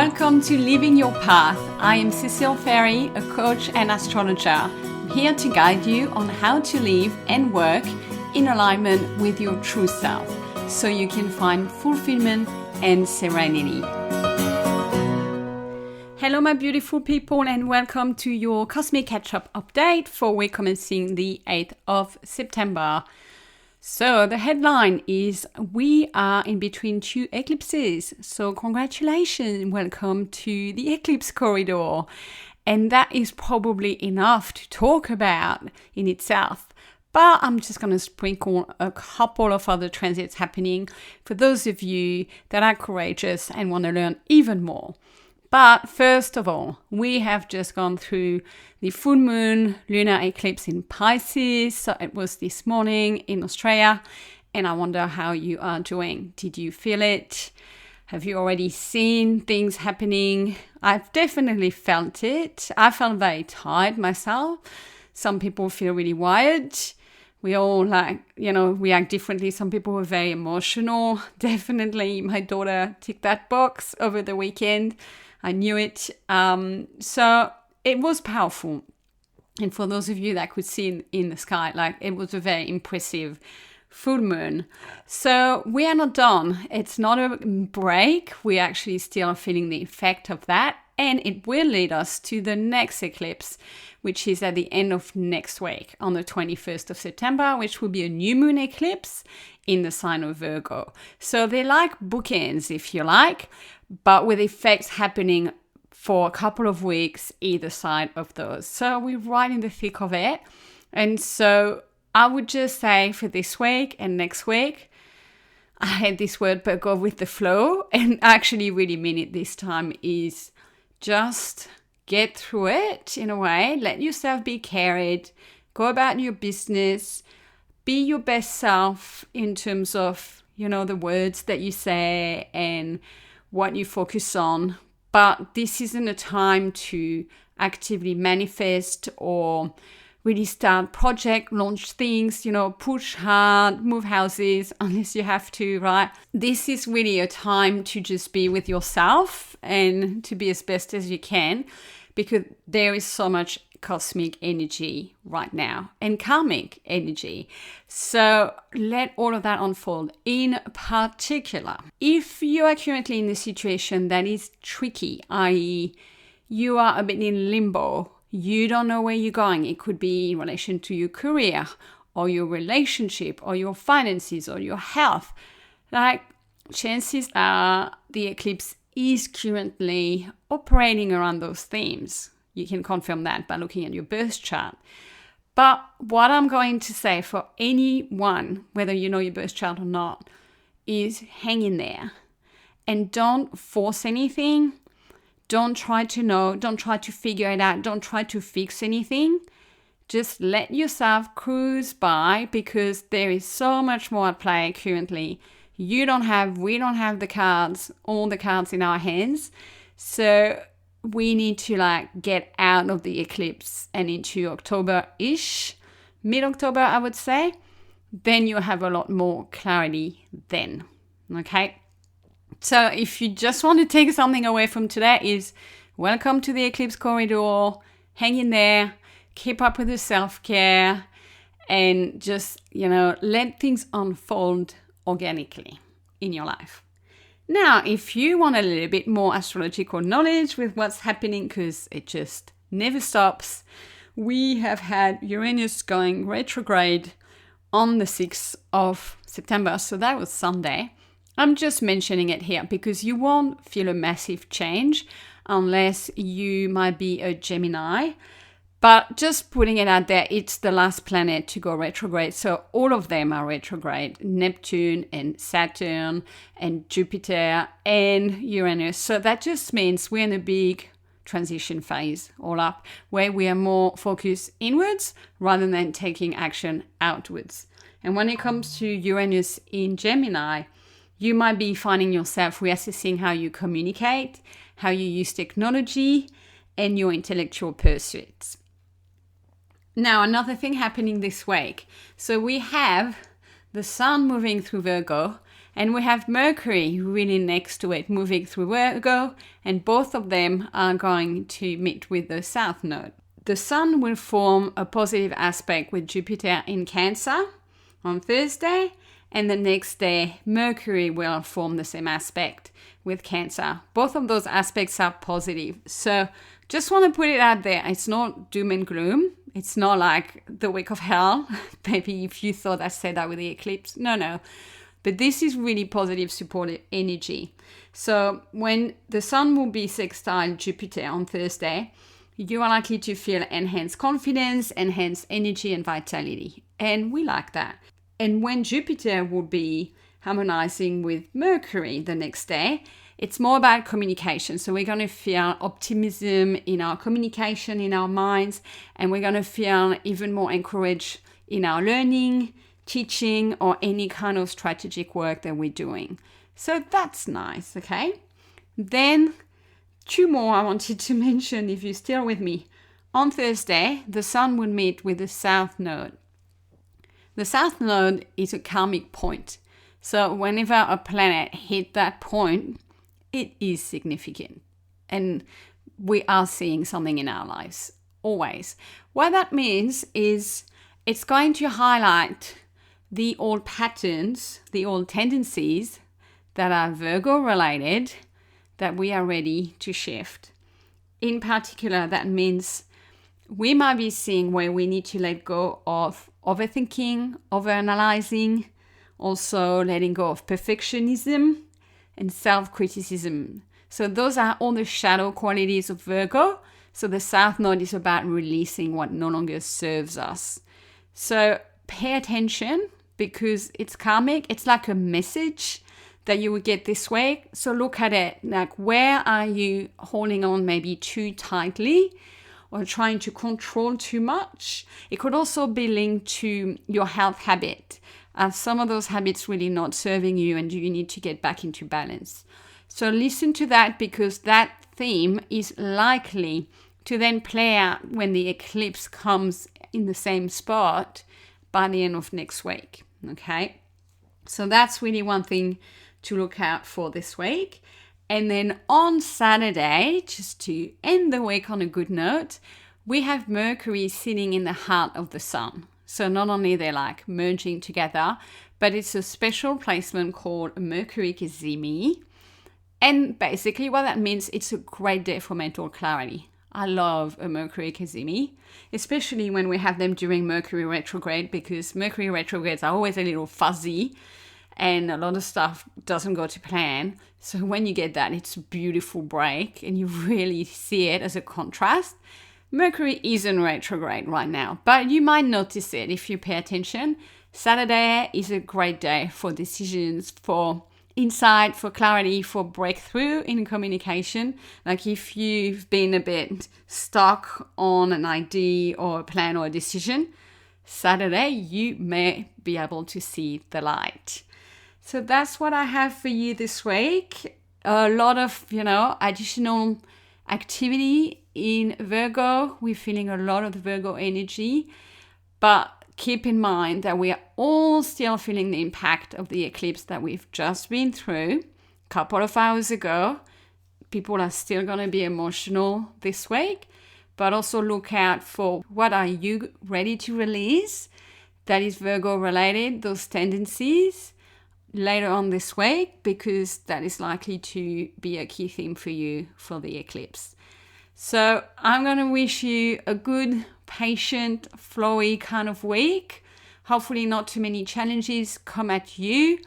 Welcome to Living Your Path. I am Cecile Ferry, a coach and astrologer. I'm here to guide you on how to live and work in alignment with your true self so you can find fulfillment and serenity. Hello, my beautiful people, and welcome to your Cosmic Catch-up update for week commencing the 8th of September. So the headline is we are in between two eclipses. So congratulations, welcome to the eclipse corridor. And that is probably enough to talk about in itself. But I'm just going to sprinkle a couple of other transits happening for those of you that are courageous and want to learn even more. But first of all, we have just gone through the full moon lunar eclipse in Pisces. So it was this morning in Australia, and I wonder how you are doing. Did you feel it? Have you already seen things happening? I've definitely felt it. I felt very tired myself. Some people feel really wired. We all react differently. Some people were very emotional. Definitely my daughter ticked that box over the weekend. I knew it. So it was powerful. And for those of you that could see in the sky, it was a very impressive full moon. So we are not done. It's not a break. We actually still are feeling the effect of that. And it will lead us to the next eclipse, which is at the end of next week on the 21st of September, which will be a new moon eclipse in the sign of Virgo. So they're like bookends, if you like, but with effects happening for a couple of weeks either side of those. So we're right in the thick of it. And so I would just say for this week and next week, I hate this word, but go with the flow, and actually really mean it this time, is just get through it in a way. Let yourself be carried. Go about your business. Be your best self in terms of, the words that you say and what you focus on. But this isn't a time to actively manifest or really start project, launch things, push hard, move houses, unless you have to, right? This is really a time to just be with yourself and to be as best as you can, because there is so much cosmic energy right now and karmic energy. So let all of that unfold. In particular, if you are currently in a situation that is tricky, i.e. you are a bit in limbo, you don't know where you're going. It could be in relation to your career or your relationship or your finances or your health. Chances are the eclipse is currently operating around those themes. You can confirm that by looking at your birth chart. But what I'm going to say for anyone, whether you know your birth chart or not, is hang in there and don't force anything. Don't try to know. Don't try to figure it out. Don't try to fix anything. Just let yourself cruise by, because there is so much more at play currently. We don't have the cards, all the cards in our hands. So we need to get out of the eclipse and into October-ish, mid-October, I would say. Then you'll have a lot more clarity then. Okay? So if you just want to take something away from today, is welcome to the eclipse corridor. Hang in there. Keep up with the self-care. And just, let things unfold organically in your life. Now, if you want a little bit more astrological knowledge with what's happening, because it just never stops, we have had Uranus going retrograde on the 6th of September. So that was Sunday. I'm just mentioning it here because you won't feel a massive change unless you might be a Gemini. But just putting it out there, it's the last planet to go retrograde. So all of them are retrograde. Neptune and Saturn and Jupiter and Uranus. So that just means we're in a big transition phase all up, where we are more focused inwards rather than taking action outwards. And when it comes to Uranus in Gemini, you might be finding yourself reassessing how you communicate, how you use technology, and your intellectual pursuits. Now, another thing happening this week. So we have the sun moving through Virgo And we have Mercury really next to it, moving through Virgo, and both of them are going to meet with the South Node. The Sun will form a positive aspect with Jupiter in Cancer on Thursday, and the next day Mercury will form the same aspect with Cancer. Both of those aspects are positive. So just want to put it out there. It's not doom and gloom. It's not like the week of hell. Maybe if you thought I said that with the eclipse. No. But this is really positive, supportive energy. So when the Sun will be sextile Jupiter on Thursday, you are likely to feel enhanced confidence, enhanced energy and vitality. And we like that. And when Jupiter will be harmonizing with Mercury the next day, it's more about communication. So we're going to feel optimism in our communication, in our minds, and we're going to feel even more encouraged in our learning, teaching, or any kind of strategic work that we're doing. So that's nice, okay? Then 2 more I wanted to mention if you're still with me. On Thursday, the Sun will meet with the South Node. The South Node is a karmic point. So whenever a planet hits that point, it is significant. And we are seeing something in our lives, always. What that means is it's going to highlight the old patterns, the old tendencies that are Virgo related that we are ready to shift. In particular, that means we might be seeing where we need to let go of overthinking, overanalyzing, also letting go of perfectionism and self-criticism. So those are all the shadow qualities of Virgo. So the South Node is about releasing what no longer serves us. So pay attention because it's karmic. It's like a message that you would get this week. So look at it, like where are you holding on maybe too tightly or trying to control too much? It could also be linked to your health habit. Some of those habits really not serving you and you need to get back into balance. So listen to that because that theme is likely to then play out when the eclipse comes in the same spot by the end of next week. Okay, so that's really one thing to look out for this week. And then on Saturday, just to end the week on a good note, we have Mercury sitting in the heart of the Sun. So not only they're like merging together, but it's a special placement called Mercury Cazimi. And basically what that means, it's a great day for mental clarity. I love a Mercury Cazimi, especially when we have them during Mercury retrograde, because Mercury retrogrades are always a little fuzzy and a lot of stuff doesn't go to plan. So when you get that, it's a beautiful break and you really see it as a contrast. Mercury is in retrograde right now, but you might notice it if you pay attention. Saturday is a great day for decisions, for insight, for clarity, for breakthrough in communication. Like if you've been a bit stuck on an idea or a plan or a decision, Saturday you may be able to see the light. So that's what I have for you this week. A lot of, additional activity in Virgo. We're feeling a lot of the Virgo energy, but keep in mind that we are all still feeling the impact of the eclipse that we've just been through a couple of hours ago. People are still going to be emotional this week, but also look out for what are you ready to release that is Virgo related, those tendencies later on this week, because that is likely to be a key theme for you for the eclipse. So I'm going to wish you a good, patient, flowy kind of week. Hopefully not too many challenges come at you.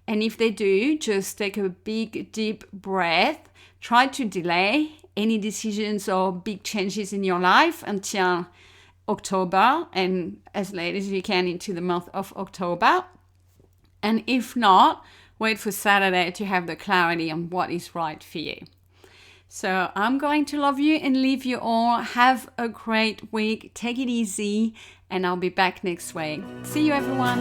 And if they do, just take a big, deep breath. Try to delay any decisions or big changes in your life until October and as late as you can into the month of October. And if not, wait for Saturday to have the clarity on what is right for you. So I'm going to love you and leave you all. Have a great week. Take it easy. And I'll be back next week. See you, everyone.